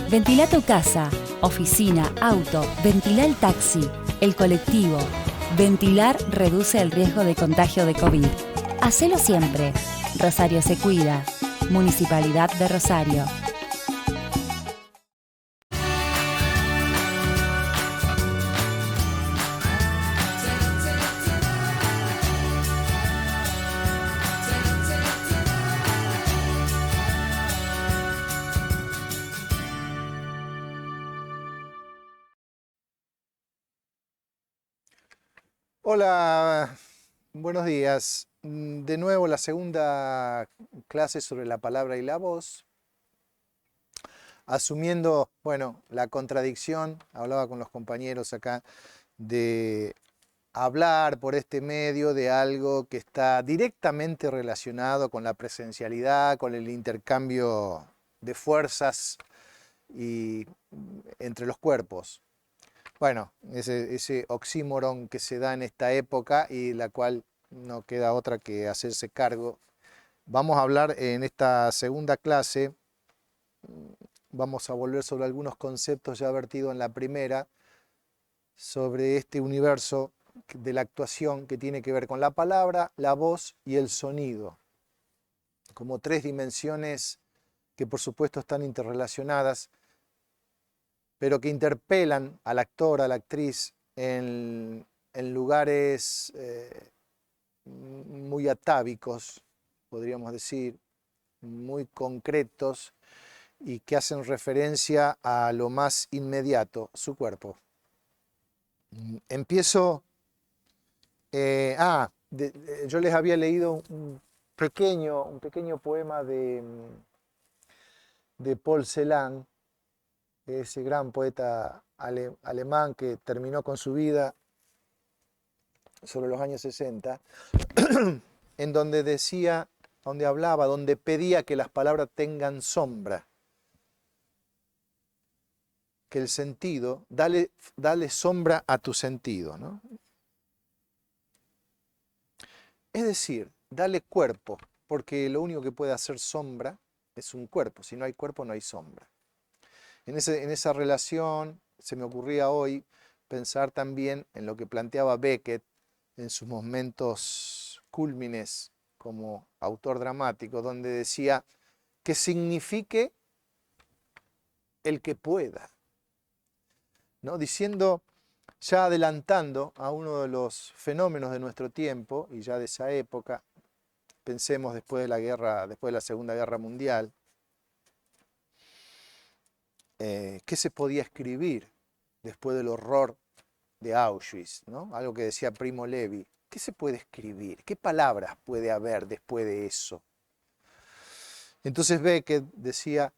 Ventila tu casa, oficina, auto, ventila el taxi, el colectivo. Ventilar reduce el riesgo de contagio de COVID. Hacelo siempre. Rosario se cuida. Municipalidad de Rosario. Hola, buenos días. De nuevo la segunda clase sobre la palabra y la voz. Asumiendo, bueno, la contradicción, hablaba con los compañeros acá, de hablar por este medio de algo que está directamente relacionado con la presencialidad, con el intercambio de fuerzas y entre los cuerpos. Bueno, ese oxímoron que se da en esta época y la cual no queda otra que hacerse cargo. Vamos a hablar en esta segunda clase, vamos a volver sobre algunos conceptos ya vertidos en la primera, sobre este universo de la actuación que tiene que ver con la palabra, la voz y el sonido, como tres dimensiones que por supuesto están interrelacionadas, pero que interpelan al actor, a la actriz, en lugares muy atávicos, podríamos decir, muy concretos y que hacen referencia a lo más inmediato, su cuerpo. Empiezo... yo les había leído un pequeño poema de Paul Celan, ese gran poeta alemán que terminó con su vida sobre los años 60, en donde decía, donde hablaba, donde pedía que las palabras tengan sombra, que el sentido, dale sombra a tu sentido, ¿no? Es decir, dale cuerpo, porque lo único que puede hacer sombra es un cuerpo, si no hay cuerpo no hay sombra. En esa relación se me ocurría hoy pensar también en lo que planteaba Beckett en sus momentos cúlmines como autor dramático, donde decía que signifique el que pueda, ¿no? Diciendo, ya adelantando a uno de los fenómenos de nuestro tiempo y ya de esa época, pensemos después de la guerra, después de la Segunda Guerra Mundial, ¿qué se podía escribir después del horror de Auschwitz, ¿no? Algo que decía Primo Levi. ¿Qué se puede escribir? ¿Qué palabras puede haber después de eso? Entonces Beckett decía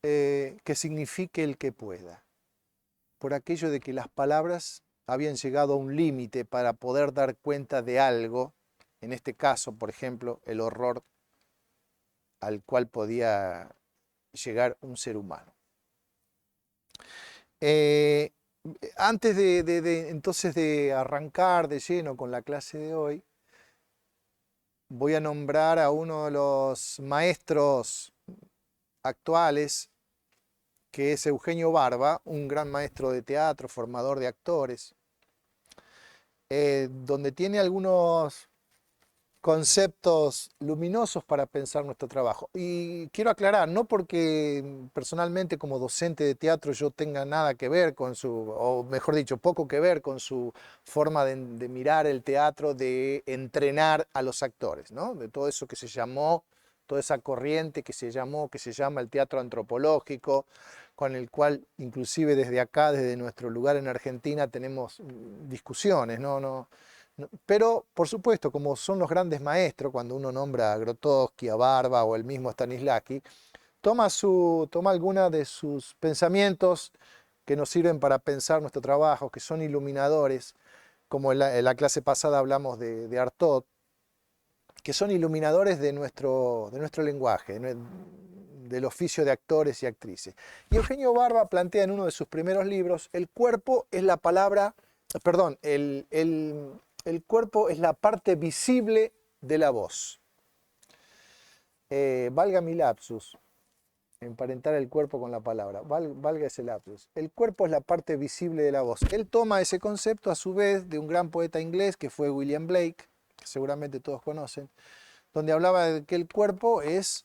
que signifique el que pueda, por aquello de que las palabras habían llegado a un límite para poder dar cuenta de algo, en este caso, por ejemplo, el horror al cual podía llegar un ser humano. Antes entonces de arrancar de lleno con la clase de hoy, voy a nombrar a uno de los maestros actuales, que es Eugenio Barba, un gran maestro de teatro, formador de actores, donde tiene algunos conceptos luminosos para pensar nuestro trabajo. Y quiero aclarar, no porque personalmente como docente de teatro yo tenga nada que ver con su, o mejor dicho, poco que ver con su forma de mirar el teatro, de entrenar a los actores, ¿no? De todo eso que se llamó, toda esa corriente que se llama el teatro antropológico, con el cual inclusive desde acá, desde nuestro lugar en Argentina, tenemos discusiones, ¿no? Pero, por supuesto, como son los grandes maestros, cuando uno nombra a Grotowski, a Barba o el mismo Stanislavski, toma alguna de sus pensamientos que nos sirven para pensar nuestro trabajo, que son iluminadores, como en la clase pasada hablamos de Artaud, que son iluminadores de nuestro lenguaje, del oficio de actores y actrices. Y Eugenio Barba plantea en uno de sus primeros libros, el cuerpo es la palabra, perdón, el cuerpo es la parte visible de la voz. Valga mi lapsus, emparentar el cuerpo con la palabra. Valga ese lapsus. El cuerpo es la parte visible de la voz. Él toma ese concepto a su vez de un gran poeta inglés que fue William Blake, que seguramente todos conocen, donde hablaba de que el cuerpo es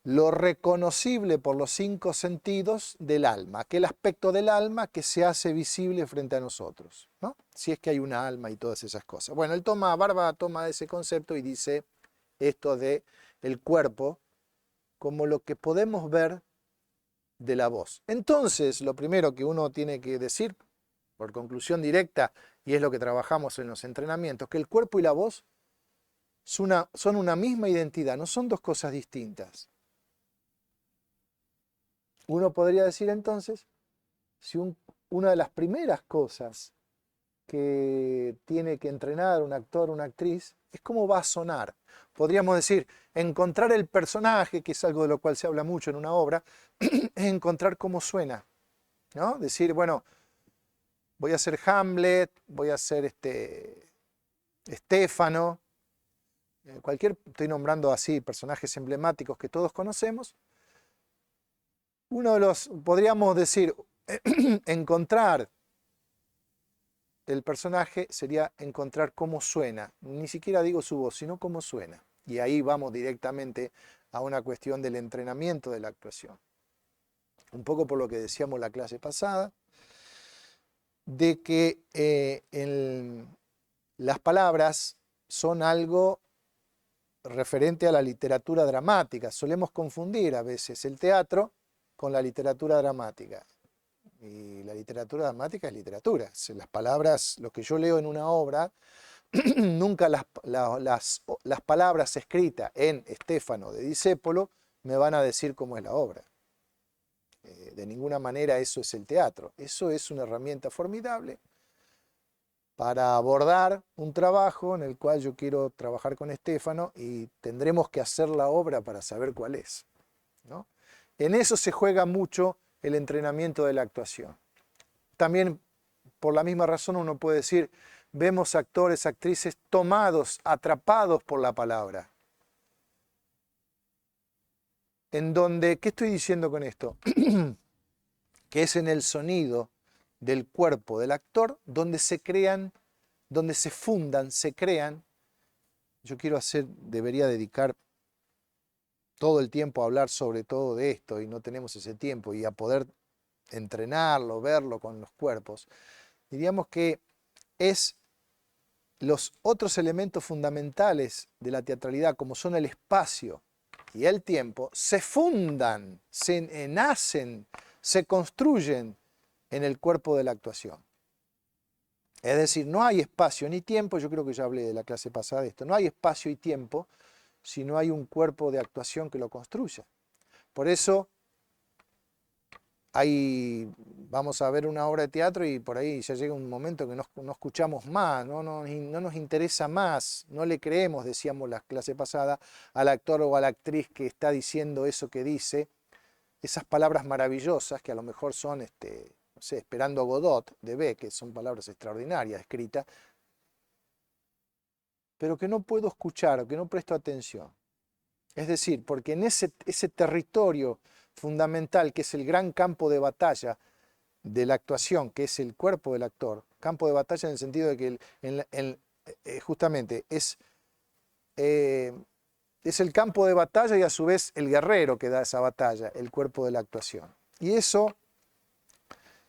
lo reconocible por los 5 sentidos del alma, aquel aspecto del alma que se hace visible frente a nosotros, ¿no? Si es que hay una alma y todas esas cosas. Bueno, Barba toma ese concepto y dice esto de el cuerpo como lo que podemos ver de la voz. Entonces, lo primero que uno tiene que decir, por conclusión directa, y es lo que trabajamos en los entrenamientos, que el cuerpo y la voz son una misma identidad, no son dos cosas distintas. Uno podría decir entonces, si una de las primeras cosas que tiene que entrenar un actor o una actriz es cómo va a sonar. Podríamos decir, encontrar el personaje, que es algo de lo cual se habla mucho en una obra, es encontrar cómo suena, ¿no? Decir, bueno, voy a ser Hamlet, voy a ser Estéfano, estoy nombrando así personajes emblemáticos que todos conocemos. Podríamos decir, encontrar el personaje sería encontrar cómo suena. Ni siquiera digo su voz, sino cómo suena. Y ahí vamos directamente a una cuestión del entrenamiento de la actuación. Un poco por lo que decíamos la clase pasada, de que las palabras son algo referente a la literatura dramática. Solemos confundir a veces el teatro con la literatura dramática. Y la literatura dramática es literatura. Las palabras, lo que yo leo en una obra, nunca las palabras escritas en Estéfano de Discépolo me van a decir cómo es la obra. De ninguna manera eso es el teatro. Eso es una herramienta formidable para abordar un trabajo en el cual yo quiero trabajar con Estéfano y tendremos que hacer la obra para saber cuál es, ¿no? En eso se juega mucho el entrenamiento de la actuación. También, por la misma razón, uno puede decir, vemos actores, actrices tomados, atrapados por la palabra. En donde, ¿qué estoy diciendo con esto? Que es en el sonido del cuerpo del actor donde se crean, donde se fundan, se crean. Yo debería dedicar todo el tiempo a hablar sobre todo de esto y no tenemos ese tiempo y a poder entrenarlo, verlo con los cuerpos. Diríamos que es los otros elementos fundamentales de la teatralidad, como son el espacio y el tiempo, se fundan, se nacen, se construyen en el cuerpo de la actuación. Es decir, no hay espacio ni tiempo, yo creo que ya hablé de la clase pasada de esto, no hay espacio y tiempo si no hay un cuerpo de actuación que lo construya. Por eso vamos a ver una obra de teatro y por ahí ya llega un momento que no escuchamos más, no nos interesa más, no le creemos, decíamos la clase pasada, al actor o a la actriz que está diciendo eso que dice, esas palabras maravillosas que a lo mejor son, no sé, Esperando a Godot de Beck, que son palabras extraordinarias escritas, pero que no puedo escuchar o que no presto atención. Es decir, porque en ese territorio fundamental que es el gran campo de batalla de la actuación, que es el cuerpo del actor, campo de batalla en el sentido de que justamente es el campo de batalla y a su vez el guerrero que da esa batalla, el cuerpo de la actuación. Y eso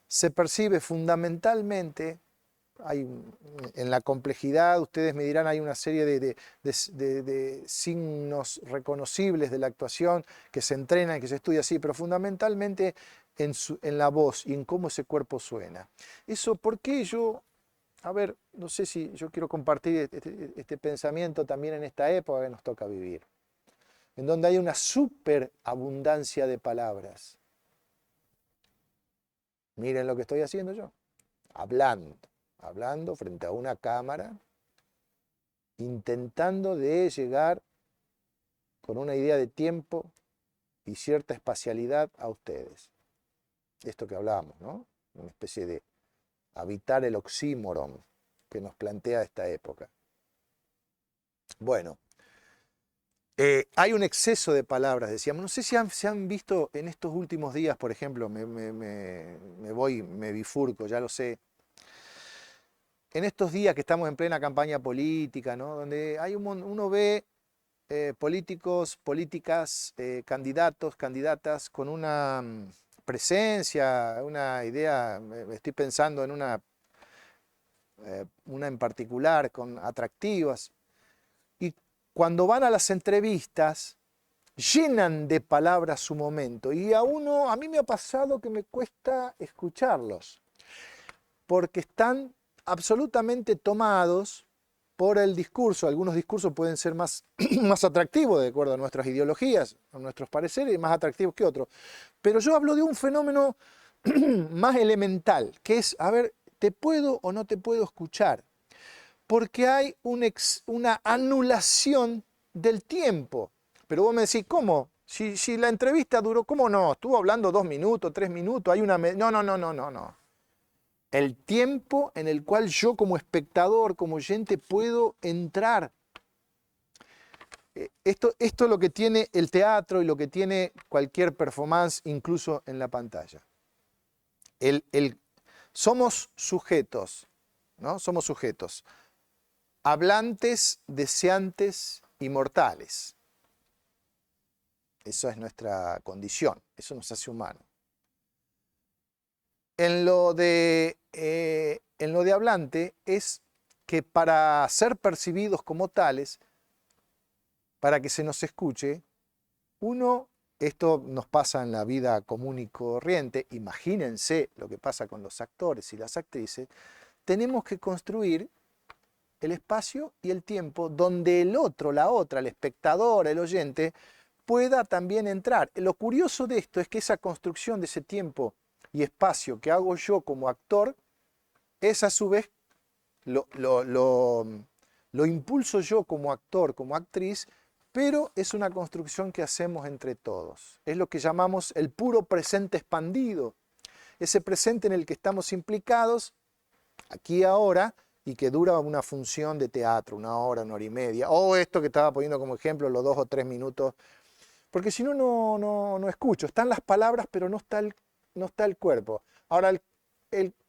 se percibe fundamentalmente, en la complejidad, ustedes me dirán, hay una serie de signos reconocibles de la actuación que se entrenan, que se estudia así, pero fundamentalmente en la voz y en cómo ese cuerpo suena. Eso, ¿por qué no sé si yo quiero compartir este pensamiento también en esta época que nos toca vivir, en donde hay una superabundancia de palabras. Miren lo que estoy haciendo yo, hablando frente a una cámara, intentando de llegar con una idea de tiempo y cierta espacialidad a ustedes. Esto que hablábamos, ¿no? Una especie de habitar el oxímoron que nos plantea esta época. Bueno, Hay un exceso de palabras, decíamos. No sé si se han visto en estos últimos días, por ejemplo, me bifurco, ya lo sé. En estos días que estamos en plena campaña política, ¿no? Donde uno ve políticos, políticas, candidatos, candidatas con una presencia, una idea, estoy pensando en una en particular, con atractivas. Y cuando van a las entrevistas, llenan de palabras su momento. Y a mí me ha pasado que me cuesta escucharlos, porque están absolutamente tomados por el discurso. Algunos discursos pueden ser más, más atractivos de acuerdo a nuestras ideologías, a nuestros pareceres, más atractivos que otros. Pero yo hablo de un fenómeno más elemental, que es, a ver, ¿te puedo o no te puedo escuchar? Porque hay una anulación del tiempo. Pero vos me decís, ¿cómo? Si la entrevista duró, ¿cómo no? Estuvo hablando 2 minutos, 3 minutos, hay una... No. El tiempo en el cual yo como espectador, como oyente, puedo entrar. Esto es lo que tiene el teatro y lo que tiene cualquier performance, incluso en la pantalla. Somos sujetos, ¿no? Somos sujetos. Hablantes, deseantes, inmortales. Esa es nuestra condición, eso nos hace humanos. En lo de hablante es que para ser percibidos como tales, para que se nos escuche, esto nos pasa en la vida común y corriente, imagínense lo que pasa con los actores y las actrices, tenemos que construir el espacio y el tiempo donde el otro, la otra, el espectador, el oyente, pueda también entrar. Lo curioso de esto es que esa construcción de ese tiempo y espacio que hago yo como actor, es a su vez, lo impulso yo como actor, como actriz, pero es una construcción que hacemos entre todos. Es lo que llamamos el puro presente expandido. Ese presente en el que estamos implicados, aquí y ahora, y que dura una función de teatro, 1 hora, 1 hora y media, o esto que estaba poniendo como ejemplo, los 2 o 3 minutos, porque si no, no escucho. Están las palabras, pero no está el cuerpo. Ahora,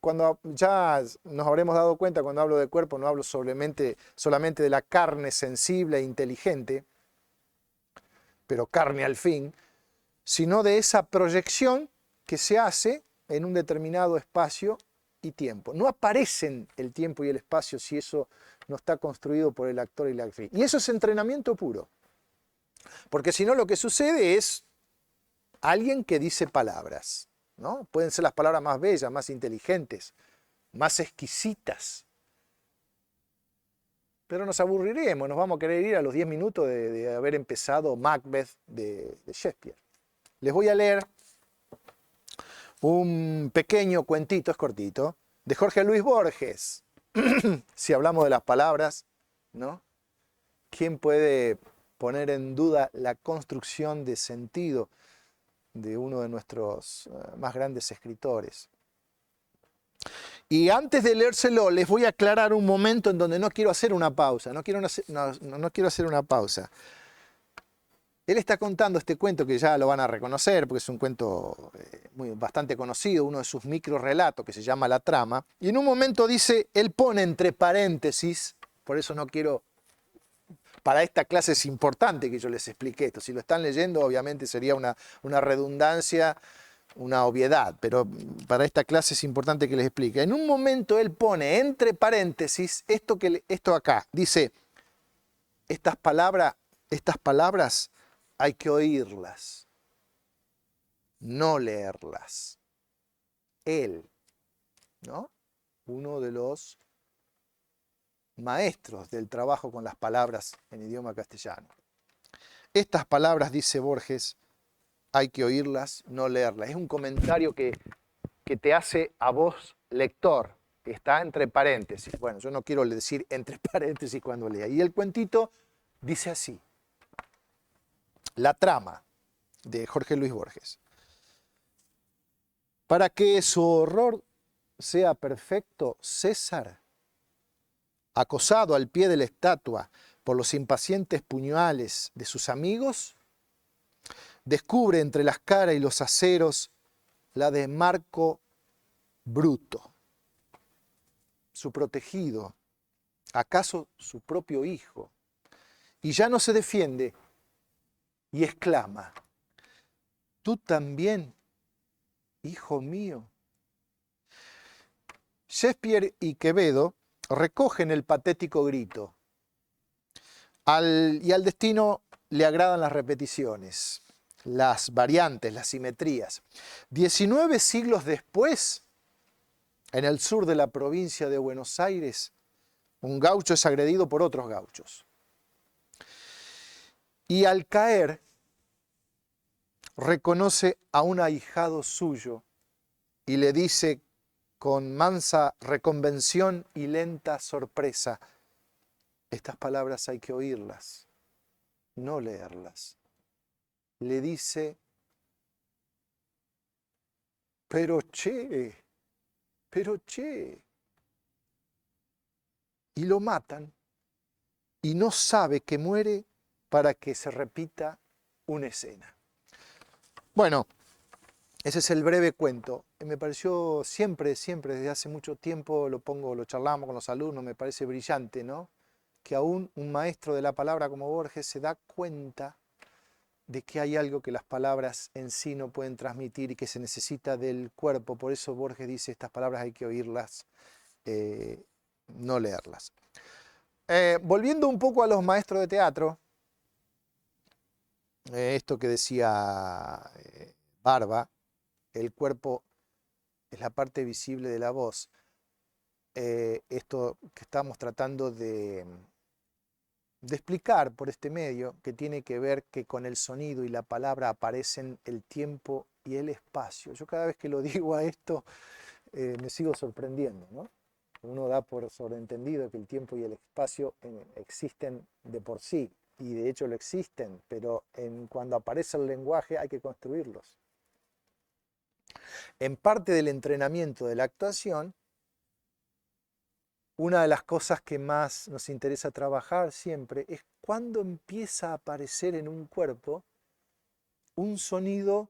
cuando ya nos habremos dado cuenta, cuando hablo de cuerpo, no hablo solamente de la carne sensible e inteligente, pero carne al fin, sino de esa proyección que se hace en un determinado espacio y tiempo. No aparecen el tiempo y el espacio si eso no está construido por el actor y la actriz. Y eso es entrenamiento puro. Porque si no, lo que sucede es alguien que dice palabras, ¿no? Pueden ser las palabras más bellas, más inteligentes, más exquisitas. Pero nos aburriremos, nos vamos a querer ir a los 10 minutos de haber empezado Macbeth de Shakespeare. Les voy a leer un pequeño cuentito, es cortito, de Jorge Luis Borges. Si hablamos de las palabras, ¿no? ¿Quién puede poner en duda la construcción de sentido de uno de nuestros más grandes escritores? Y antes de leérselo, les voy a aclarar un momento en donde no quiero hacer una pausa. No quiero hacer una pausa. Él está contando este cuento que ya lo van a reconocer, porque es un cuento bastante conocido, uno de sus microrelatos que se llama La Trama. Y en un momento dice, él pone entre paréntesis, por eso no quiero... Para esta clase es importante que yo les explique esto. Si lo están leyendo, obviamente sería una redundancia, una obviedad, pero para esta clase es importante que les explique. En un momento él pone entre paréntesis esto acá. Dice, estas palabras hay que oírlas, no leerlas. Él, ¿no? Uno de los maestros del trabajo con las palabras en idioma castellano. Estas palabras, dice Borges, hay que oírlas, no leerlas. Es un comentario que te hace a vos, lector, que está entre paréntesis. Bueno, yo no quiero decir entre paréntesis cuando lea. Y el cuentito dice así. La Trama, de Jorge Luis Borges. Para que su horror sea perfecto, César, acosado al pie de la estatua por los impacientes puñales de sus amigos, descubre entre las caras y los aceros la de Marco Bruto, su protegido, acaso su propio hijo, y ya no se defiende y exclama: ¿tú también, hijo mío? Shakespeare y Quevedo recogen el patético grito, y al destino le agradan las repeticiones, las variantes, las simetrías. 19 siglos después, en el sur de la provincia de Buenos Aires, un gaucho es agredido por otros gauchos. Y al caer, reconoce a un ahijado suyo y le dice con mansa reconvención y lenta sorpresa: estas palabras hay que oírlas, no leerlas. Le dice: pero che, y lo matan, y no sabe que muere para que se repita una escena. Bueno, ese es el breve cuento. Me pareció siempre, desde hace mucho tiempo, lo charlamos con los alumnos, me parece brillante, ¿no? Que aún un maestro de la palabra como Borges se da cuenta de que hay algo que las palabras en sí no pueden transmitir y que se necesita del cuerpo. Por eso Borges dice: estas palabras hay que oírlas, no leerlas. Volviendo un poco a los maestros de teatro, esto que decía Barba, el cuerpo es la parte visible de la voz. Esto que estamos tratando de explicar por este medio, que tiene que ver que con el sonido y la palabra aparecen el tiempo y el espacio. Yo cada vez que lo digo a esto me sigo sorprendiendo, ¿no? Uno da por sobreentendido que el tiempo y el espacio existen de por sí, y de hecho lo existen, pero cuando aparece el lenguaje hay que construirlos. En parte del entrenamiento de la actuación, una de las cosas que más nos interesa trabajar siempre es cuando empieza a aparecer en un cuerpo un sonido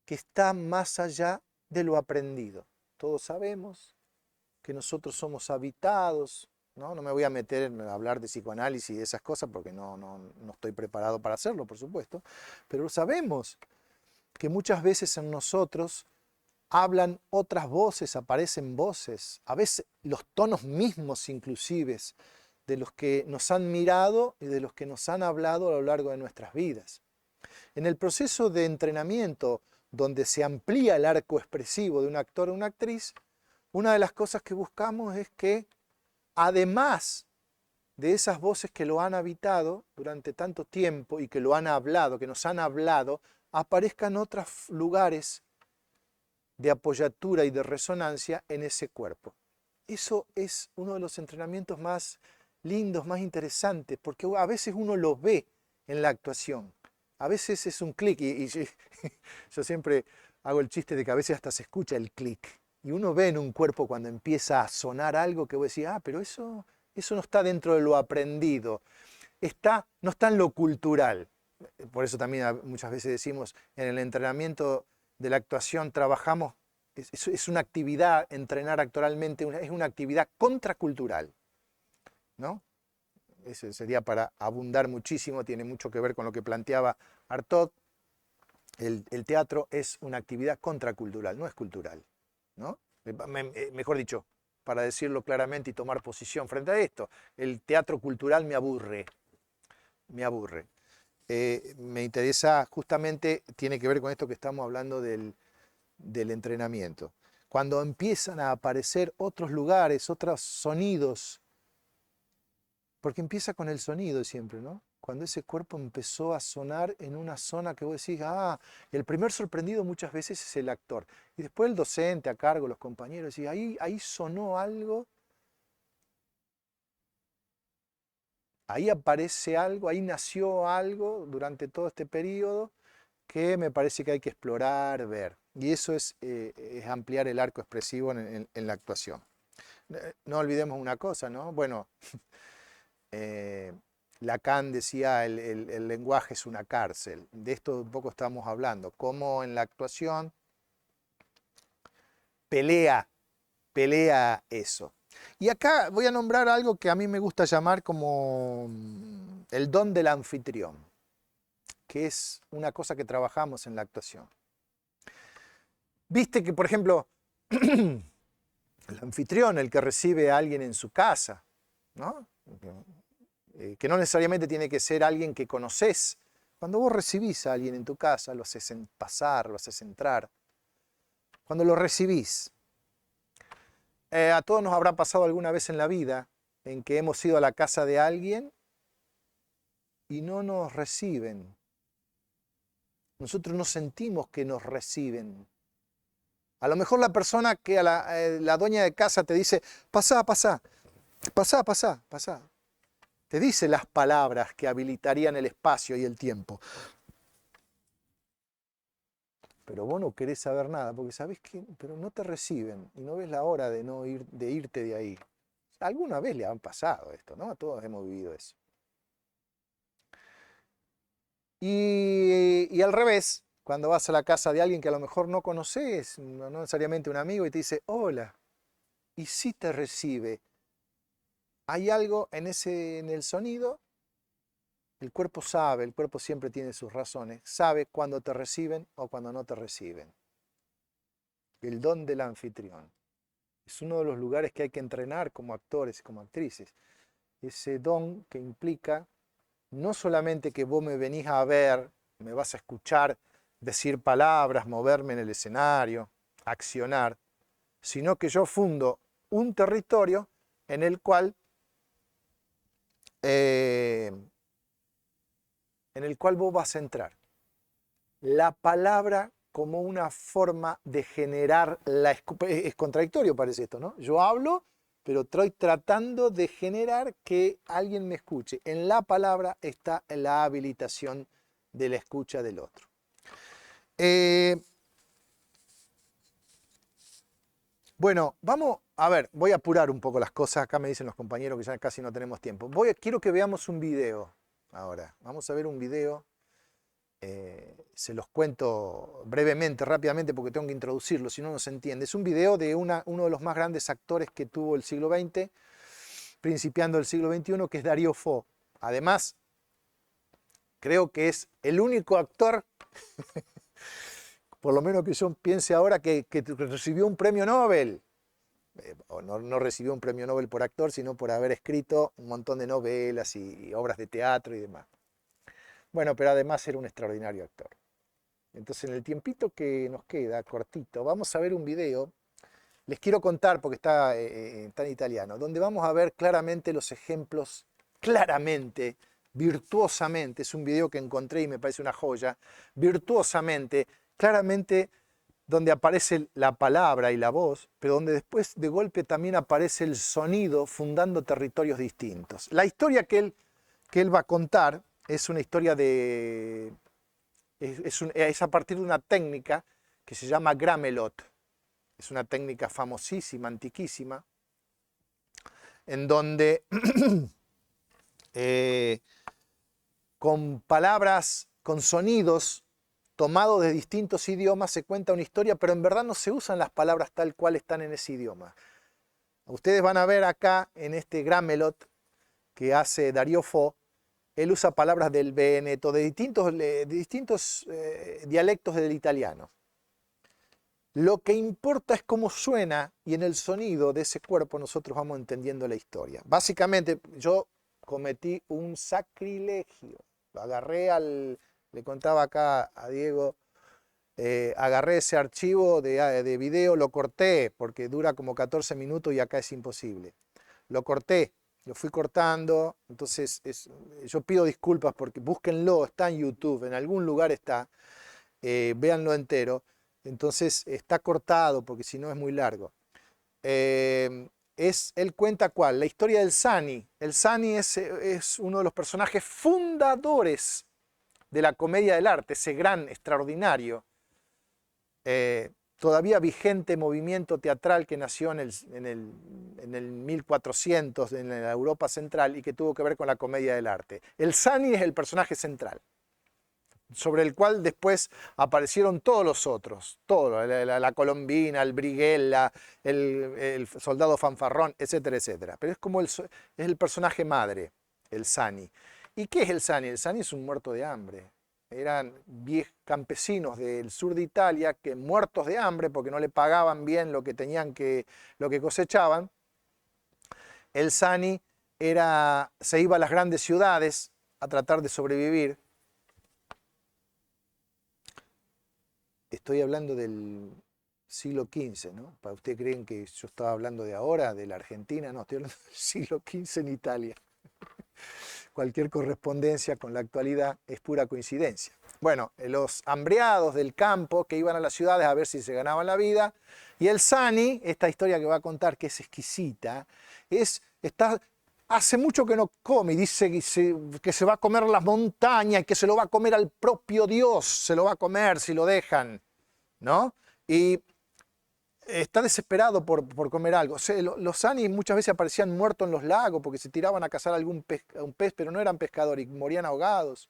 que está más allá de lo aprendido. Todos sabemos que nosotros somos habitados, ¿no? No me voy a meter en hablar de psicoanálisis y de esas cosas porque no estoy preparado para hacerlo, por supuesto, pero sabemos que muchas veces en nosotros hablan otras voces, aparecen voces, a veces los tonos mismos inclusive, de los que nos han mirado y de los que nos han hablado a lo largo de nuestras vidas. En el proceso de entrenamiento, donde se amplía el arco expresivo de un actor o una actriz, una de las cosas que buscamos es que, además de esas voces que lo han habitado durante tanto tiempo y que lo han hablado, que nos han hablado, aparezcan otros lugares de apoyatura y de resonancia en ese cuerpo. Eso es uno de los entrenamientos más lindos, más interesantes, porque a veces uno lo ve en la actuación. A veces es un clic, y yo siempre hago el chiste de que a veces hasta se escucha el clic. Y uno ve en un cuerpo cuando empieza a sonar algo que vos decís: pero eso no está dentro de lo aprendido, no está en lo cultural. Por eso también muchas veces decimos, en el entrenamiento de la actuación trabajamos, es una actividad, entrenar actoralmente es una actividad contracultural, ¿no? Eso sería para abundar muchísimo, tiene mucho que ver con lo que planteaba Artaud. El teatro es una actividad contracultural, no es cultural, ¿no? Mejor dicho, para decirlo claramente y tomar posición frente a esto, el teatro cultural me aburre. Me interesa, justamente, tiene que ver con esto que estamos hablando del entrenamiento. Cuando empiezan a aparecer otros lugares, otros sonidos, porque empieza con el sonido siempre, ¿no? Cuando ese cuerpo empezó a sonar en una zona que vos decís: el primer sorprendido muchas veces es el actor. Y después el docente a cargo, los compañeros, y ahí sonó algo, ahí aparece algo, ahí nació algo durante todo este periodo que me parece que hay que explorar, ver. Y eso es ampliar el arco expresivo en la actuación. No olvidemos una cosa, ¿no? Bueno, Lacan decía, el lenguaje es una cárcel. De esto un poco estamos hablando. Cómo en la actuación pelea eso. Y acá voy a nombrar algo que a mí me gusta llamar como el don del anfitrión, que es una cosa que trabajamos en la actuación. Viste que, por ejemplo, el anfitrión, el que recibe a alguien en su casa, ¿no? Que no necesariamente tiene que ser alguien que conoces. Cuando vos recibís a alguien en tu casa, lo haces pasar, lo haces entrar. Cuando lo recibís, a todos nos habrá pasado alguna vez en la vida en que hemos ido a la casa de alguien y no nos reciben. Nosotros no sentimos que nos reciben. A lo mejor la persona que la dueña de casa te dice, pasá, pasá, pasá, pasá, pasá. Te dice las palabras que habilitarían el espacio y el tiempo. Pero vos no querés saber nada, porque sabés que pero no te reciben y no ves la hora de irte de ahí. Alguna vez le han pasado esto, ¿no? Todos hemos vivido eso. Y al revés, cuando vas a la casa de alguien que a lo mejor no conoces, no necesariamente un amigo, y te dice, hola, y sí te recibe. Hay algo en el sonido. El cuerpo sabe, el cuerpo siempre tiene sus razones, sabe cuando te reciben o cuando no te reciben. El don del anfitrión. Es uno de los lugares que hay que entrenar como actores y como actrices. Ese don que implica no solamente que vos me venís a ver, me vas a escuchar decir palabras, moverme en el escenario, accionar, sino que yo fundo un territorio en el cual vos vas a entrar. La palabra como una forma de generar la escucha. Es contradictorio parece esto, ¿no? Yo hablo, pero estoy tratando de generar que alguien me escuche. En la palabra está la habilitación de la escucha del otro. Bueno, vamos a ver, voy a apurar un poco las cosas. Acá me dicen los compañeros que ya casi no tenemos tiempo. Quiero que veamos un video ahora. Vamos a ver un video. Se los cuento brevemente, rápidamente, porque tengo que introducirlo, si no, no se entiende. Es un video de uno de los más grandes actores que tuvo el siglo XX, principiando el siglo XXI, que es Darío Fo. Además, creo que es el único actor, por lo menos que yo piense ahora, que recibió un premio Nobel. No recibió un premio Nobel por actor, sino por haber escrito un montón de novelas y obras de teatro y demás. Bueno, pero además era un extraordinario actor. Entonces, en el tiempito que nos queda, cortito, vamos a ver un video. Les quiero contar, porque está en italiano, donde vamos a ver claramente los ejemplos, claramente, virtuosamente. Es un video que encontré y me parece una joya. Virtuosamente, claramente, donde aparece la palabra y la voz, pero donde después de golpe también aparece el sonido fundando territorios distintos. La historia que él va a contar es una historia es a partir de una técnica que se llama Gramelot. Es una técnica famosísima, antiquísima, en donde con palabras, con sonidos tomados de distintos idiomas se cuenta una historia, pero en verdad no se usan las palabras tal cual están en ese idioma. Ustedes van a ver acá en este Gramelot que hace Darío Fo, él usa palabras del Veneto, de distintos dialectos del italiano. Lo que importa es cómo suena y en el sonido de ese cuerpo nosotros vamos entendiendo la historia. Básicamente yo cometí un sacrilegio. Lo agarré le contaba acá a Diego, agarré ese archivo de video, lo corté porque dura como 14 minutos y acá es imposible. Lo corté. Lo fui cortando, entonces yo pido disculpas porque búsquenlo, está en YouTube, en algún lugar está, véanlo entero, entonces está cortado porque si no es muy largo. Él cuenta ¿cuál? La historia del Sani. El Sani es uno de los personajes fundadores de la comedia del arte, ese gran, extraordinario todavía vigente movimiento teatral que nació en el 1400 en la Europa central y que tuvo que ver con la comedia del arte. El Sani es el personaje central, sobre el cual después aparecieron todos los otros, todo, la Colombina, el Brighella, el soldado fanfarrón, etcétera, etcétera. Pero es como es el personaje madre, el Sani. ¿Y qué es el Sani? El Sani es un muerto de hambre. Eran campesinos del sur de Italia que muertos de hambre porque no le pagaban bien lo que cosechaban. El Sani se iba a las grandes ciudades a tratar de sobrevivir. Estoy hablando del siglo XV, ¿no? ¿Para ustedes creen que yo estaba hablando de ahora, de la Argentina? No, estoy hablando del siglo XV en Italia. Cualquier correspondencia con la actualidad es pura coincidencia. Bueno, los hambreados del campo que iban a las ciudades a ver si se ganaban la vida, y el Sani, esta historia que va a contar, que es exquisita, hace mucho que no come y dice que se va a comer las montañas y que se lo va a comer al propio Dios, se lo va a comer si lo dejan, ¿no? Y está desesperado por comer algo. Los Sani muchas veces aparecían muertos en los lagos porque se tiraban a cazar un pez, pero no eran pescadores y morían ahogados.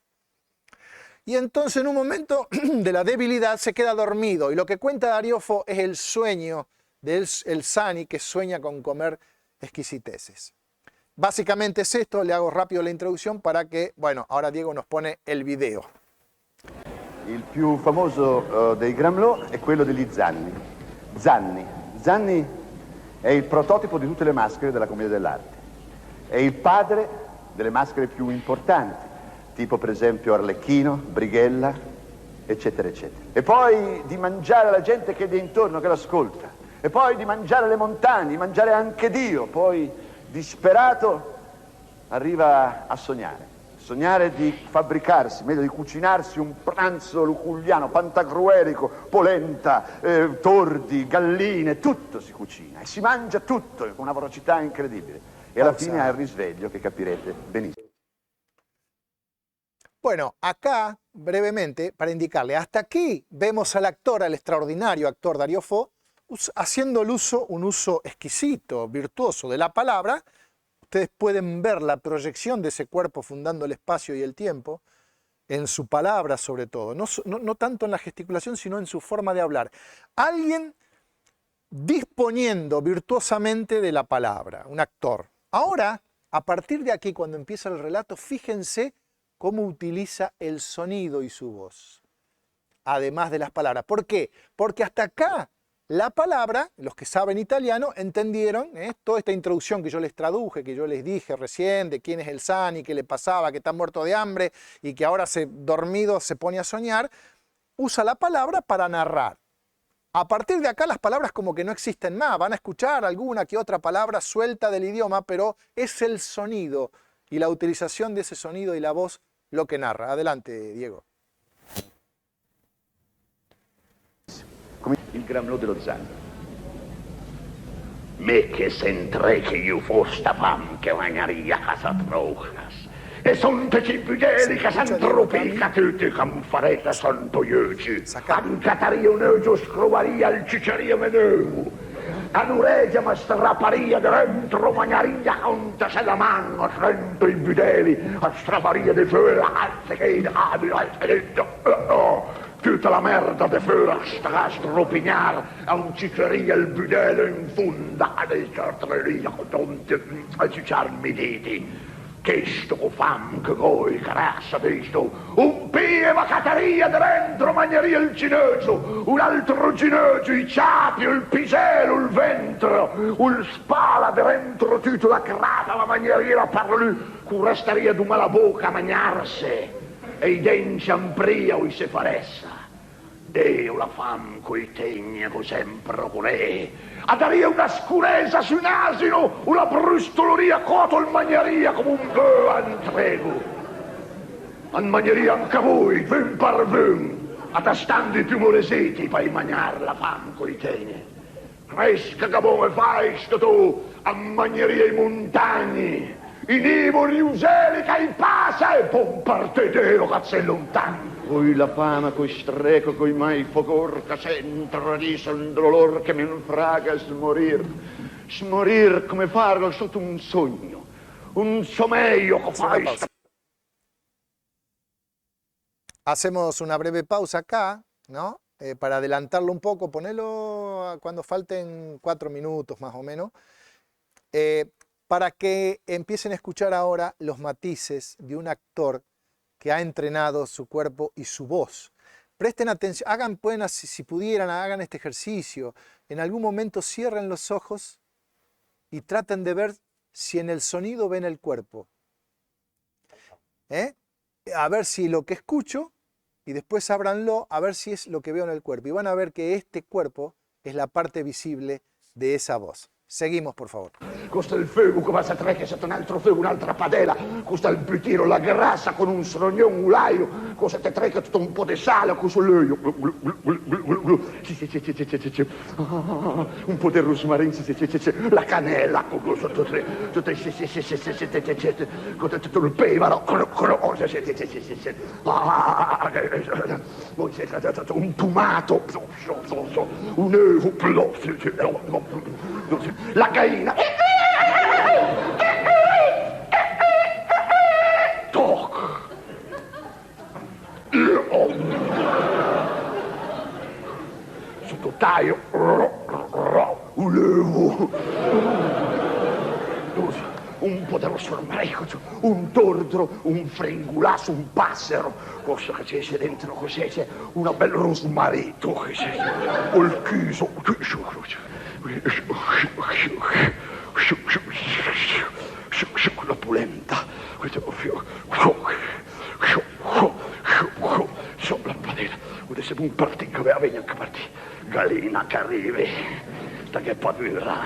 Y entonces en un momento de la debilidad se queda dormido y lo que cuenta Ariofo es el sueño del Sani que sueña con comer exquisiteces. Básicamente es esto, le hago rápido la introducción para que, bueno, ahora Diego nos pone el video. Il più famoso dei Gramelot è quello degli Zanni. Zanni è il prototipo di tutte le maschere della commedia dell'arte. È il padre delle maschere più importanti, tipo per esempio Arlecchino, Brighella, eccetera, eccetera. E poi di mangiare la gente che è intorno, che l'ascolta. E poi di mangiare le montagne, di mangiare anche Dio. Poi, disperato, arriva a sognare. Sognare di fabbricarsi, meglio di cucinarsi un pranzo luculliano, pantagruelico, polenta, tordi, galline, tutto si cucina e si mangia tutto con una velocità incredibile. E alla fine ha il risveglio che capirete benissimo. Bueno, acá, brevemente, para indicarle, hasta aquí vemos al actor, al extraordinario actor Dario Fo, haciendo un uso exquisito, virtuoso de la palabra. Ustedes pueden ver la proyección de ese cuerpo fundando el espacio y el tiempo, en su palabra sobre todo, no tanto en la gesticulación, sino en su forma de hablar. Alguien disponiendo virtuosamente de la palabra, un actor. Ahora, a partir de aquí, cuando empieza el relato, fíjense cómo utiliza el sonido y su voz, además de las palabras. ¿Por qué? Porque hasta acá la palabra, los que saben italiano, entendieron toda esta introducción que yo les traduje, que yo les dije recién, de quién es el Sani, qué le pasaba, que está muerto de hambre y que ahora dormido se pone a soñar, usa la palabra para narrar. A partir de acá las palabras como que no existen más, van a escuchar alguna que otra palabra suelta del idioma, pero es el sonido y la utilización de ese sonido y la voz lo que narra. Adelante, Diego. Il Gramelot dello Zanni. Me che sentre che io fosta fam che magnaria casa trojas. E son teci pudeli che s'antropica tutti con fareta son toiuci. Ancataria un eujo scrovaria al cicceria meneu. Anuregia ma strapparia dentro magnaria conta se la mano sento i pudeli a strapparia di fuera alze che in abilo al sedetto. Tutta la merda de fuera sta a stropignar a un cicceria il budelo in funda del cartreria a cicciarmi i diti. Che sto fam che coi carassa visto un pieva cateria dentro magnaria il cineggio un altro cineggio i ciapi il piselo il ventro un spala dentro tutto la crata la magnaria per lui cu restaria d'uma la bocca a magnarse e i denti ampria o se faressa Dio la fam coi tegno sempre con lei a dare una scuresa su un asino una brustoloria coto il magnaria come un bœuf antrego an magnaria anche voi vin par vin attastando i più moleseti per mangiare la fam coi tegni fresca che come fai sto tu a magnaria i montagni i nivoli useli che i passa e pomparte Dio cazzo è lontano Poi la fama, coi streco, coi mai fogor, che sento risa un dolor che mi infraga smorir. Smorir come farlo sotto un sogno. Un someglio che fai. Hacemos una breve pausa acá, ¿no? Para adelantarlo un poco, ponelo cuando falten 4 minutos más o menos, para que empiecen a escuchar ahora los matices de un actor que ha entrenado su cuerpo y su voz. Presten atención, pueden, si pudieran, hagan este ejercicio. En algún momento cierren los ojos y traten de ver si en el sonido ven el cuerpo. A ver si lo que escucho, y después ábranlo a ver si es lo que veo en el cuerpo. Y van a ver que este cuerpo es la parte visible de esa voz. Seguimos, por favor. Costa il fuoco che va a tre, che sotto un altro fuoco, un'altra padella. Costa il butiro, la grassa con un srognone, un laio. Costa te tre, che tutto un po' di sale, con sul leio. Un po' di rosmarino, la cannella, con tutto tre. Tutto il pevaro. Un tumato. Un uovo. La gallina. Toc. Sottotaio. Un uovo. Un po' dello sormarico, un tordro, un frengulasso, un passero. Cosa che c'è dentro così? C'è una bella rosmarito. Col chiuso. La polenta, la padella, potesse un partito che aveva anche partito, gallina che arrivi, sta che padura,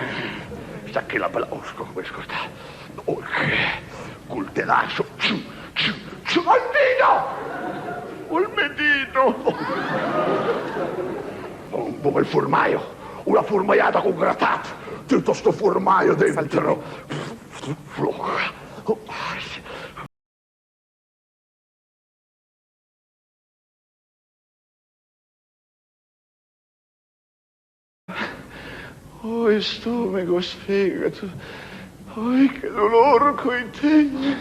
sta che la bella osco come scorta, col telasso, al dito, il medito, un po' il formaio. Una formaiata con grattato, tutto sto formaio dentro. Oh, il stomaco, sfegato. Oh, che dolore coi tegni.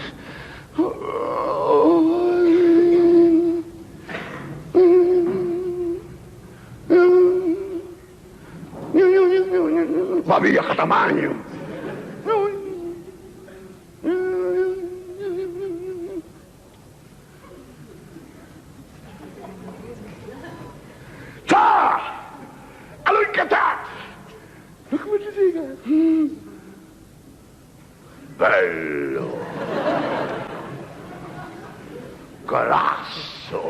Va via Catamagno. Ciao! Allora incantato! Ma come ti dica? Bello! Grasso!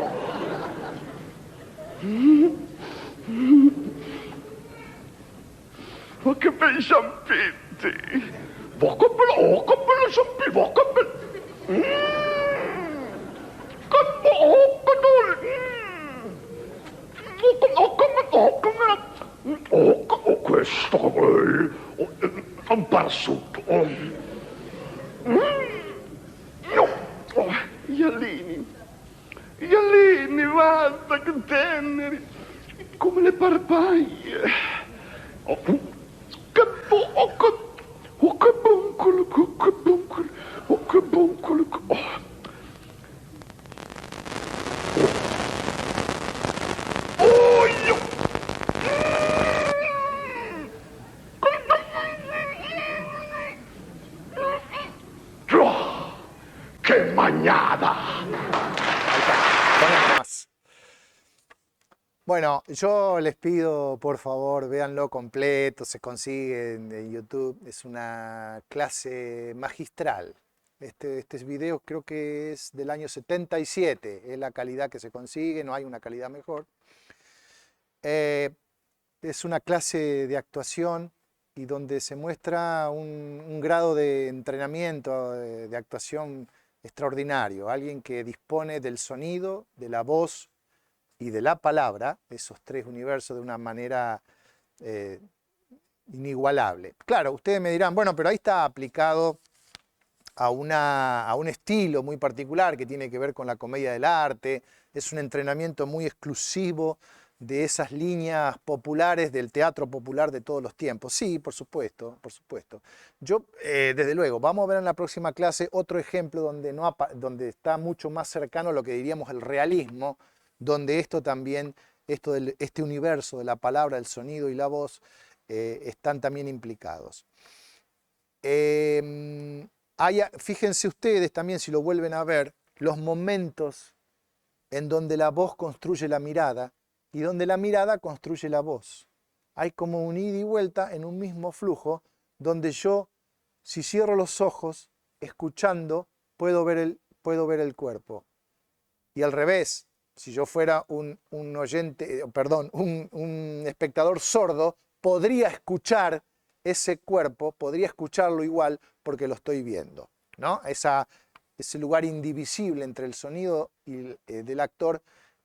Ma che bei ciampetti! Va che bello ciampetto, va che bello! Che oh, questo è un parsutto. No, gli allini, guarda che teneri, come le parpaglie. Che boncolo, che boncolo. ¡Qué mañada! Bueno, yo les pido, por favor, véanlo completo, se consigue en YouTube, es una clase magistral. Este video creo que es del año 77, es la calidad que se consigue, no hay una calidad mejor. Es una clase de actuación y donde se muestra un grado de entrenamiento, de actuación extraordinario. Alguien que dispone del sonido, de la voz y de la palabra, esos tres universos, de una manera inigualable. Claro, ustedes me dirán, bueno, pero ahí está aplicado a un estilo muy particular que tiene que ver con la comedia del arte. Es un entrenamiento muy exclusivo de esas líneas populares del teatro popular de todos los tiempos. Sí, por supuesto, por supuesto. Yo, desde luego, vamos a ver en la próxima clase otro ejemplo donde está mucho más cercano a lo que diríamos el realismo, donde este universo de la palabra, el sonido y la voz están también implicados. Fíjense ustedes también, si lo vuelven a ver, los momentos en donde la voz construye la mirada y donde la mirada construye la voz. Hay como un ida y vuelta en un mismo flujo, donde yo, si cierro los ojos, escuchando, puedo ver el cuerpo. Y al revés, si yo fuera un espectador sordo, podría escuchar ese cuerpo, podría escucharlo igual porque lo estoy viendo, ¿no? Ese lugar indivisible entre el sonido del actor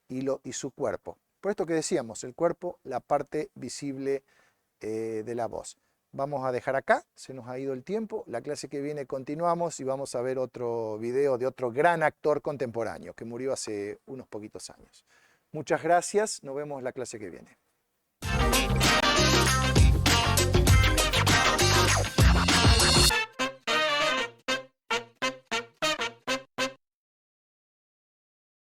y su cuerpo. Por esto que decíamos, el cuerpo, la parte visible de la voz. Vamos a dejar acá, se nos ha ido el tiempo. La clase que viene continuamos y vamos a ver otro video de otro gran actor contemporáneo que murió hace unos poquitos años. Muchas gracias, nos vemos en la clase que viene.